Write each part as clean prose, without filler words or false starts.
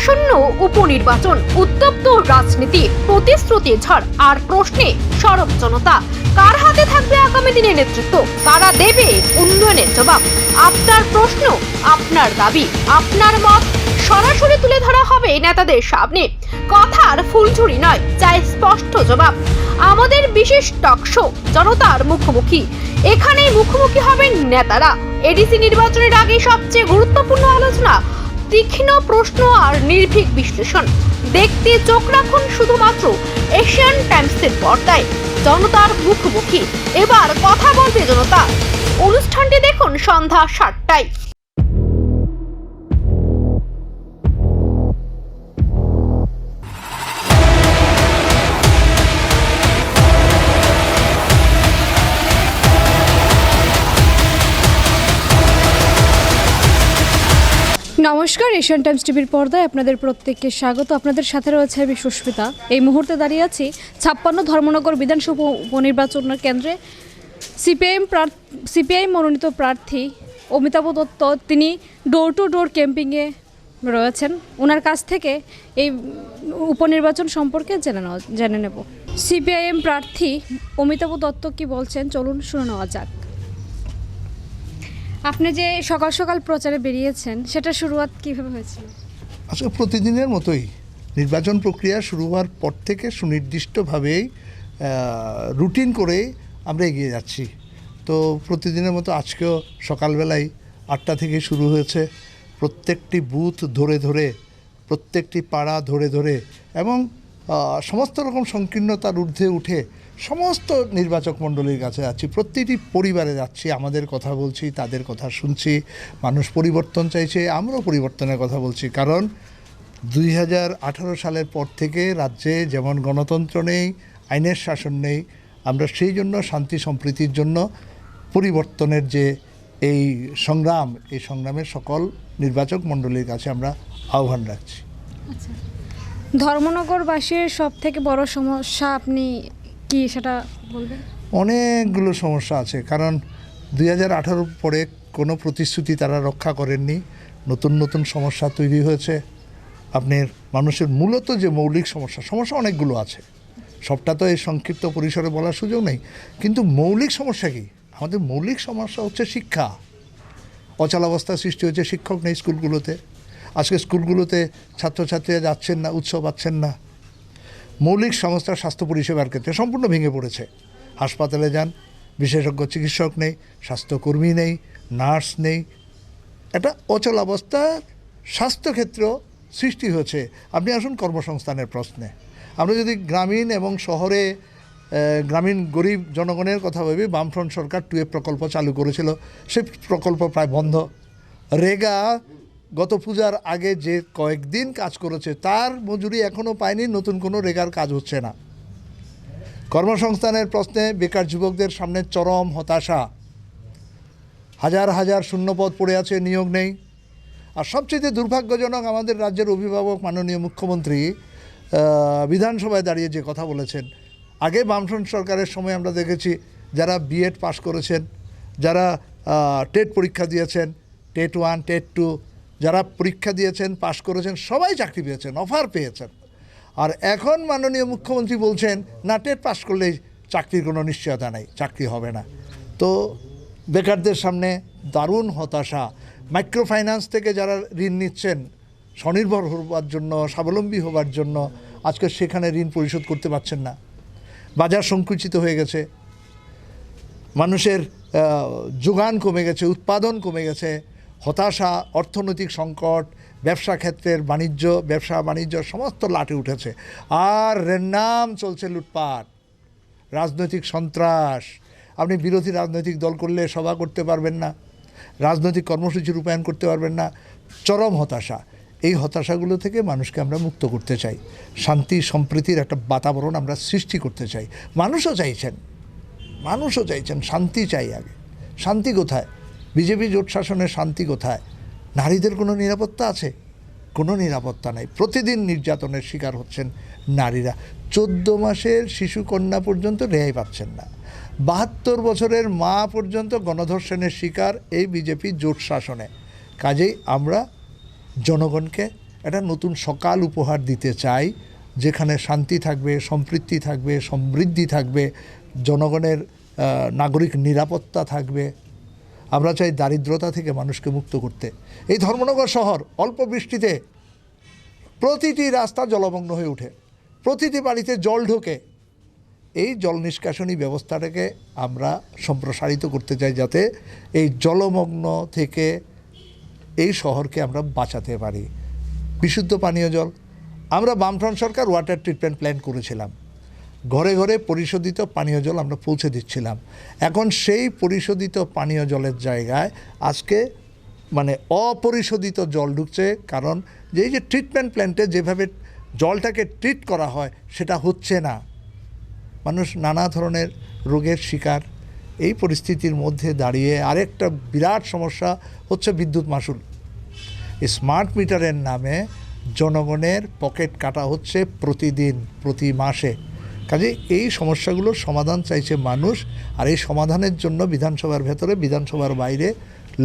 আসন্ন উপনির্বাচন, উত্তপ্ত রাজনীতি, প্রতিশ্রুতি ঝড় আর প্রশ্নে সরব জনতা। কার হাতে থাকবে আগামী দিনের নেতৃত্ব? কারা দেবে উন্নয়নের জবাব? আপনার প্রশ্ন, আপনার দাবি, আপনার মত সরাসরি তুলে ধরা হবে নেতাদের সামনে। কথার ফুলঝুরি নয়, চাই স্পষ্ট জবাব। আমাদের বিশেষ টক শো জনতার মুখোমুখি। এখানেই মুখোমুখি হবেন নেতারা। এডিসি নির্বাচনের আগে সবচেয়ে গুরুত্বপূর্ণ আলোচনা, তীক্ষ্ণ প্রশ্ন আর নির্ভীক বিশ্লেষণ দেখতে চোখ রাখুন শুধুমাত্র এশিয়ান টাইমসের পর্দায়। জনতার মুখোমুখি, এবার কথা বলবে জনতা। অনুষ্ঠানটি দেখুন সন্ধ্যা ৭টায়। নমস্কার, এশিয়ান টাইমস টিভির পর্দায় আপনাদের প্রত্যেককে স্বাগত। আপনাদের সাথে রয়েছে আমি সুস্মিতা। এই মুহূর্তে দাঁড়িয়ে আছি ৫৬ ধর্মনগর বিধানসভা উপনির্বাচন কেন্দ্রে। সিপিআইএম মনোনীত প্রার্থী অমিতাভ দত্ত তিনি ডোর টু ডোর ক্যাম্পিংয়ে রয়েছেন। ওনার কাছ থেকে এই উপনির্বাচন সম্পর্কে জেনে নেব। সিপিআইএম প্রার্থী অমিতাভ দত্ত কি বলছেন, চলুন শুনে নেওয়া যাক। আপনি যে সকাল সকাল প্রচারে বেরিয়েছেন, সেটা শুরুয়াত কীভাবে হয়েছিল? আসলে প্রতিদিনের মতোই নির্বাচন প্রক্রিয়া শুরু হওয়ার পর থেকে সুনির্দিষ্টভাবেই রুটিন করে আমরা এগিয়ে যাচ্ছি। তো প্রতিদিনের মতো আজকেও সকালবেলায় ৮টা থেকে শুরু হয়েছে। প্রত্যেকটি বুথ ধরে ধরে, প্রত্যেকটি পাড়া ধরে ধরে এবং সমস্ত রকম সংকীর্ণতার ঊর্ধ্বে উঠে সমস্ত নির্বাচক মণ্ডলীর কাছে যাচ্ছি, প্রতিটি পরিবারে যাচ্ছি, আমাদের কথা বলছি, তাদের কথা শুনছি। মানুষ পরিবর্তন চাইছে, আমরাও পরিবর্তনের কথা বলছি। কারণ ২০১৮ সালের পর থেকে রাজ্যে যেমন গণতন্ত্র নেই, আইনের শাসন নেই, আমরা সেই জন্য শান্তি সম্প্রীতির জন্য পরিবর্তনের যে এই সংগ্রাম, এই সংগ্রামের সকল নির্বাচক মণ্ডলীর কাছে আমরা আহ্বান রাখছি। আচ্ছা, ধর্মনগরবাসীর সব থেকে বড় সমস্যা আপনি কি সেটা বলবেন? অনেকগুলো সমস্যা আছে, কারণ ২০১৮ পরে কোনো প্রতিশ্রুতি তারা রক্ষা করেননি। নতুন নতুন সমস্যা তৈরি হয়েছে। আপনার মানুষের মূলত যে মৌলিক সমস্যা অনেকগুলো আছে, সবটা তো এই সংক্ষিপ্ত পরিসরে বলার সুযোগ নেই। কিন্তু মৌলিক সমস্যা কি? আমাদের মৌলিক সমস্যা হচ্ছে শিক্ষা। অচলাবস্থা সৃষ্টি হয়েছে, শিক্ষক নেই স্কুলগুলোতে। আজকে স্কুলগুলোতে ছাত্রছাত্রীরা যাচ্ছেন না, উৎস পাচ্ছেন না। মৌলিক সংস্থা স্বাস্থ্য পরিষেবার ক্ষেত্রে সম্পূর্ণ ভেঙে পড়েছে। হাসপাতালে যান, বিশেষজ্ঞ চিকিৎসক নেই, স্বাস্থ্যকর্মী নেই, নার্স নেই। একটা অচলাবস্থা স্বাস্থ্যক্ষেত্র সৃষ্টি হয়েছে। আপনি আসুন কর্মসংস্থানের প্রশ্নে। আমরা যদি গ্রামীণ এবং শহরে গ্রামীণ গরিব জনগণের কথা ভাবি, বামফ্রন্ট সরকার 2A প্রকল্প চালু করেছিল, সেই প্রকল্প প্রায় বন্ধ। রেগা গত পূজার আগে যে কয়েকদিন কাজ করেছে তার মজুরি এখনও পায়নি, নতুন কোনো রেগার কাজ হচ্ছে না। কর্মসংস্থানের প্রশ্নে বেকার যুবকদের সামনে চরম হতাশা। হাজার হাজার শূন্যপদ পড়ে আছে, নিয়োগ নেই। আর সবচেয়ে দুর্ভাগ্যজনক, আমাদের রাজ্যের অভিভাবক মাননীয় মুখ্যমন্ত্রী বিধানসভায় দাঁড়িয়ে যে কথা বলেছেন, আগে বামফ্রন্ট সরকারের সময় আমরা দেখেছি যারা বিএড পাশ করেছেন, যারা টেট পরীক্ষা দিয়েছেন, টেট 1, টেট 2, যারা পরীক্ষা দিয়েছেন, পাশ করেছেন, সবাই চাকরি পেয়েছেন, অফার পেয়েছেন। আর এখন মাননীয় মুখ্যমন্ত্রী বলছেন না, টেট পাশ করলেই চাকরির কোনো নিশ্চয়তা নেই, চাকরি হবে না। তো বেকারদের সামনে দারুণ হতাশা। মাইক্রো ফাইন্যান্স থেকে যারা ঋণ নিচ্ছেন স্বনির্ভর হবার জন্য, স্বাবলম্বী হবার জন্য, আজকে সেখানে ঋণ পরিশোধ করতে পারছেন না। বাজার সংকুচিত হয়ে গেছে, মানুষের যোগান কমে গেছে, উৎপাদন কমে গেছে, হতাশা, অর্থনৈতিক সংকট, ব্যবসা ক্ষেত্রের ব্যবসা বাণিজ্য সমস্ত লাটে উঠেছে। আর র্যান্ডাম চলছে লুটপাট, রাজনৈতিক সন্ত্রাস। আপনি বিরোধী রাজনৈতিক দল করলে সভা করতে পারবেন না, রাজনৈতিক কর্মসূচি রূপায়ণ করতে পারবেন না। চরম হতাশা। এই হতাশাগুলো থেকে মানুষকে আমরা মুক্ত করতে চাই, শান্তি সম্প্রীতির একটা বাতাবরণ আমরা সৃষ্টি করতে চাই। মানুষও চাইছেন শান্তি চাই। আগে শান্তি কোথায়? বিজেপি জোট শাসনের শান্তি কোথায়? নারীদের কোনো নিরাপত্তা আছে? কোনো নিরাপত্তা নাই। প্রতিদিন নির্যাতনের শিকার হচ্ছেন নারীরা। 14 মাসের শিশুকন্যা পর্যন্ত রেহাই পাচ্ছেন না। 72 বছরের মা পর্যন্ত গণধর্ষণের শিকার এই বিজেপি জোট শাসনে। কাজেই আমরা জনগণকে একটা নতুন সকাল উপহার দিতে চাই, যেখানে শান্তি থাকবে, সম্প্রীতি থাকবে, সমৃদ্ধি থাকবে, জনগণের নাগরিক নিরাপত্তা থাকবে। আমরা চাই দারিদ্রতা থেকে মানুষকে মুক্ত করতে। এই ধর্মনগর শহর অল্প বৃষ্টিতে প্রতিটি রাস্তা জলমগ্ন হয়ে ওঠে, প্রতিটি বাড়িতে জল ঢোকে। এই জল নিষ্কাশনী ব্যবস্থাটাকে আমরা সম্প্রসারিত করতে চাই, যাতে এই জলমগ্ন থেকে এই শহরকে আমরা বাঁচাতে পারি। বিশুদ্ধ পানীয় জল, আমরা বামফ্রন্ট সরকার ওয়াটার ট্রিটমেন্ট প্ল্যান করেছিলাম, ঘরে ঘরে পরিশোধিত পানীয় জল আমরা পৌঁছে দিচ্ছিলাম। এখন সেই পরিশোধিত পানীয় জলের জায়গায় আজকে অপরিশোধিত জল ঢুকছে, কারণ এই যে ট্রিটমেন্ট প্ল্যান্টে যেভাবে জলটাকে ট্রিট করা হয় সেটা হচ্ছে না। মানুষ নানা ধরনের রোগের শিকার। এই পরিস্থিতির মধ্যে দাঁড়িয়ে আরেকটা বিরাট সমস্যা হচ্ছে বিদ্যুৎ মাশুল। স্মার্ট মিটারের নামে জনগণের পকেট কাটা হচ্ছে প্রতিদিন, প্রতি মাসে। কাজে এই সমস্যাগুলোর সমাধান চাইছে মানুষ, আর এই সমাধানের জন্য বিধানসভার ভেতরে, বিধানসভার বাইরে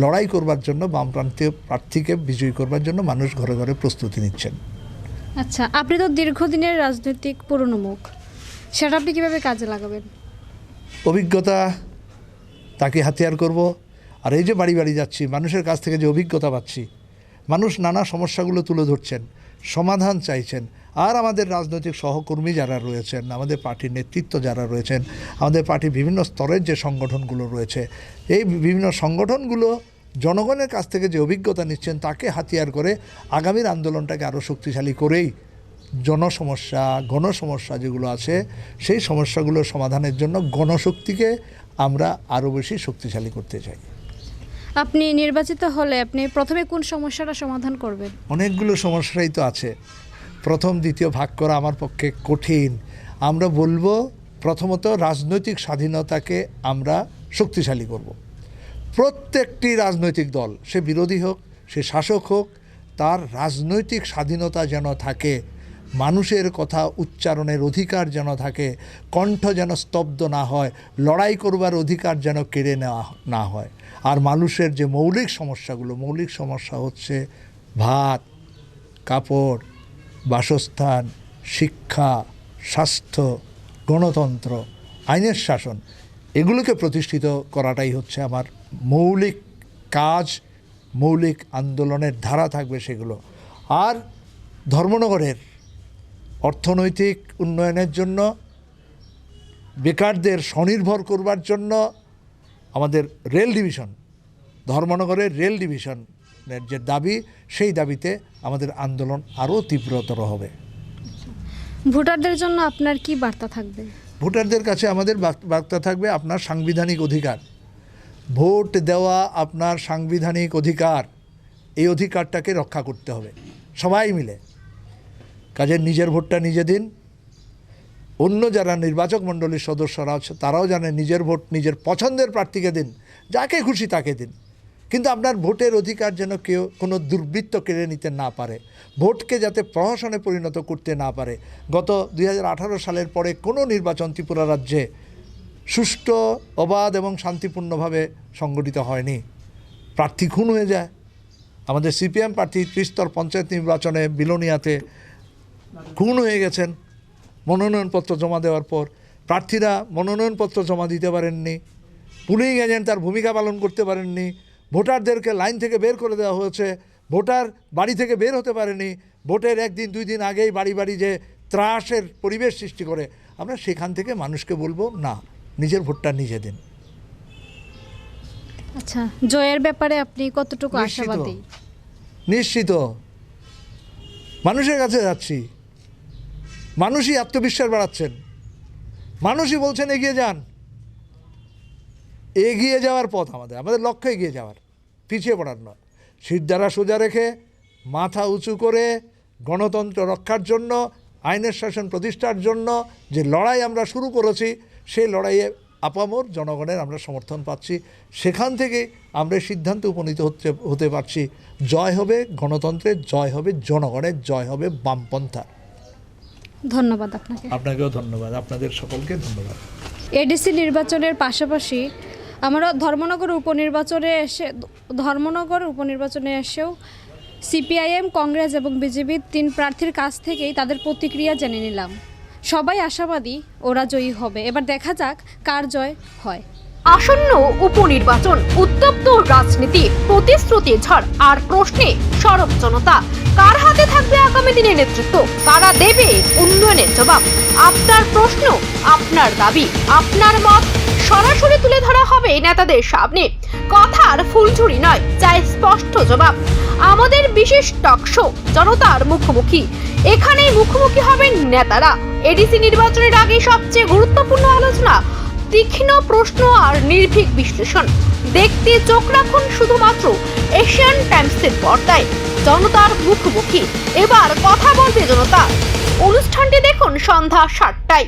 লড়াই করবার জন্য, বামপ্রান্তীয় প্রার্থীকে বিজয়ী করবার জন্য মানুষ ঘরে ঘরে প্রস্তুতি নিচ্ছেন। আচ্ছা, আপনি তো দীর্ঘদিনের রাজনৈতিক পুরনো মুখ, সেটা আপনি কীভাবে কাজে লাগাবেন? অভিজ্ঞতা তাকে হাতিয়ার করব। আর এই যে বাড়ি বাড়ি যাচ্ছি, মানুষের কাছ থেকে যে অভিজ্ঞতা পাচ্ছি, মানুষ নানা সমস্যাগুলো তুলে ধরছেন, সমাধান চাইছেন। আর আমাদের রাজনৈতিক সহকর্মী যারা রয়েছেন, আমাদের পার্টির নেতৃত্ব যারা রয়েছেন, আমাদের পার্টির বিভিন্ন স্তরের যে সংগঠনগুলো রয়েছে, এই বিভিন্ন সংগঠনগুলো জনগণের কাছ থেকে যে অভিজ্ঞতা নিচ্ছেন তাকে হাতিয়ার করে আগামীর আন্দোলনটাকে আরও শক্তিশালী করেই গণসমস্যা যেগুলো আছে সেই সমস্যাগুলোর সমাধানের জন্য গণশক্তিকে আমরা আরও বেশি শক্তিশালী করতে চাই। আপনি নির্বাচিত হলে আপনি প্রথমে কোন সমস্যাটা সমাধান করবেন? অনেকগুলো সমস্যাই তো আছে। প্রথম দ্বিতীয় ভাগ করা আমার পক্ষে কঠিন। আমরা বলবো, প্রথমত রাজনৈতিক স্বাধীনতাকে আমরা শক্তিশালী করব। প্রত্যেকটি রাজনৈতিক দল, সে বিরোধী হোক, সে শাসক হোক, তার রাজনৈতিক স্বাধীনতা যেন থাকে, মানুষের কথা উচ্চারণের অধিকার যেন থাকে, কণ্ঠ যেন স্তব্ধ না হয়, লড়াই করবার অধিকার যেন কেড়ে নেওয়া না হয়। আর মানুষের যে মৌলিক সমস্যা হচ্ছে ভাত, কাপড়, বাসস্থান, শিক্ষা, স্বাস্থ্য, গণতন্ত্র, আইনের শাসন, এগুলোকে প্রতিষ্ঠিত করাটাই হচ্ছে আমার মৌলিক কাজ, মৌলিক আন্দোলনের ধারা থাকবে সেগুলো। আর ধর্মনগরের অর্থনৈতিক উন্নয়নের জন্য, বেকারদের স্বনির্ভর করবার জন্য আমাদের রেল ডিভিশন, ধর্মনগরের রেল ডিভিশনের যে দাবি, সেই দাবিতে আমাদের আন্দোলন আরও তীব্রতর হবে। ভোটারদের জন্য আপনার কি বার্তা থাকবে? ভোটারদের কাছে আমাদের বার্তা থাকবে, আপনার সাংবিধানিক অধিকার, ভোট দেওয়া আপনার সাংবিধানিক অধিকার, এই অধিকারটাকে রক্ষা করতে হবে সবাই মিলে। কাজে নিজের ভোটটা নিজে দিন। অন্য যারা নির্বাচক মণ্ডলীর সদস্যরা আছে তারাও জানে, নিজের ভোট নিজের পছন্দের প্রার্থীকে দিন, যাকে খুশি তাকে দিন। কিন্তু আপনার ভোটের অধিকার যেন কেউ কোনো দুর্বৃত্ত কেড়ে নিতে না পারে, ভোটকে যাতে প্রহসনে পরিণত করতে না পারে। গত 2018 সালের পরে কোনো নির্বাচন ত্রিপুরা রাজ্যে সুষ্ঠু, অবাধ এবং শান্তিপূর্ণভাবে সংগঠিত হয়নি। প্রার্থী খুন হয়ে যায়। আমাদের সিপিএম প্রার্থী ত্রিস্তর পঞ্চায়েত নির্বাচনে বিলোনিয়াতে খুন হয়ে গেছেন মনোনয়নপত্র জমা দেওয়ার পর। প্রার্থীরা মনোনয়নপত্র জমা দিতে পারেননি, পুলিং এজেন্ট তার ভূমিকা পালন করতে পারেননি, ভোটারদেরকে লাইন থেকে বের করে দেওয়া হয়েছে, ভোটার বাড়ি থেকে বের হতে পারেনি, ভোটের একদিন দুই দিন আগেই বাড়ি বাড়ি যে ত্রাসের পরিবেশ সৃষ্টি করে। আমরা সেখান থেকে মানুষকে বলবো, না, নিজের ভোটটা নিজে দিন। আচ্ছা, জয়ের ব্যাপারে আপনি কতটুকু আশাবাদী? নিশ্চিত। মানুষের কাছে যাচ্ছি, মানুষই আত্মবিশ্বাস বাড়াচ্ছেন, মানুষই বলছেন এগিয়ে যান। এগিয়ে যাওয়ার পথ আমাদের লক্ষ্য এগিয়ে যাওয়ার, পিছিয়ে পড়ার নয়। শিরদাঁড়া সোজা রেখে, মাথা উঁচু করে, গণতন্ত্র রক্ষার জন্য, আইনের শাসন প্রতিষ্ঠার জন্য যে লড়াই আমরা শুরু করেছি, সেই লড়াইয়ে আপামর জনগণের আমরা সমর্থন পাচ্ছি। সেখান থেকে আমরা সিদ্ধান্তে উপনীত হতে পারছি, জয় হবে গণতন্ত্রের, জয় হবে জনগণের, জয় হবে বামপন্থা। ধন্যবাদ আপনাকে। আপনাকেও ধন্যবাদ, আপনাদের সকলকে ধন্যবাদ। এডিসি নির্বাচনের পাশাপাশি আমরা ধর্মনগর উপনির্বাচনে এসেও সিপিআইএম, কংগ্রেস এবং বিজেপির 3 প্রার্থীর কাছ থেকেই তাদের প্রতিক্রিয়া জেনে নিলাম। সবাই আশাবাদী ওরা জয়ী হবে। এবার দেখা যাক কার জয় হয়। আসন্ন উপনির্বাচন, উত্তপ্ত রাজনীতি, প্রতিশ্রুতি ঝড় আর প্রশ্নে সরব জনতা। কার হাতে থাকবে আগামী দিনের নেতৃত্ব? কারা দেবে উন্নয়নের জবাব? আপনার প্রশ্ন, আপনার দাবি, আপনার মত সরাসরি তুলে ধরা হবে নেতাদের সামনে। কথার ফুলঝুরি নয়, চাই স্পষ্ট জবাব। আমাদের বিশেষ টক শো জনতার মুখোমুখি। এখানেই মুখোমুখি হবেন নেতারা। এডিসি নির্বাচনের আগে সবচেয়ে গুরুত্বপূর্ণ আলোচনা, তীক্ষ্ণ প্রশ্ন আর নির্ভীক বিশ্লেষণ দেখতে চোখ রাখুন শুধুমাত্র এশিয়ান টাইমসের পর্দায়। জনতার মুখোমুখি, এবার কথা বলবে জনতা। অনুষ্ঠানটি দেখুন সন্ধ্যা 7টায়।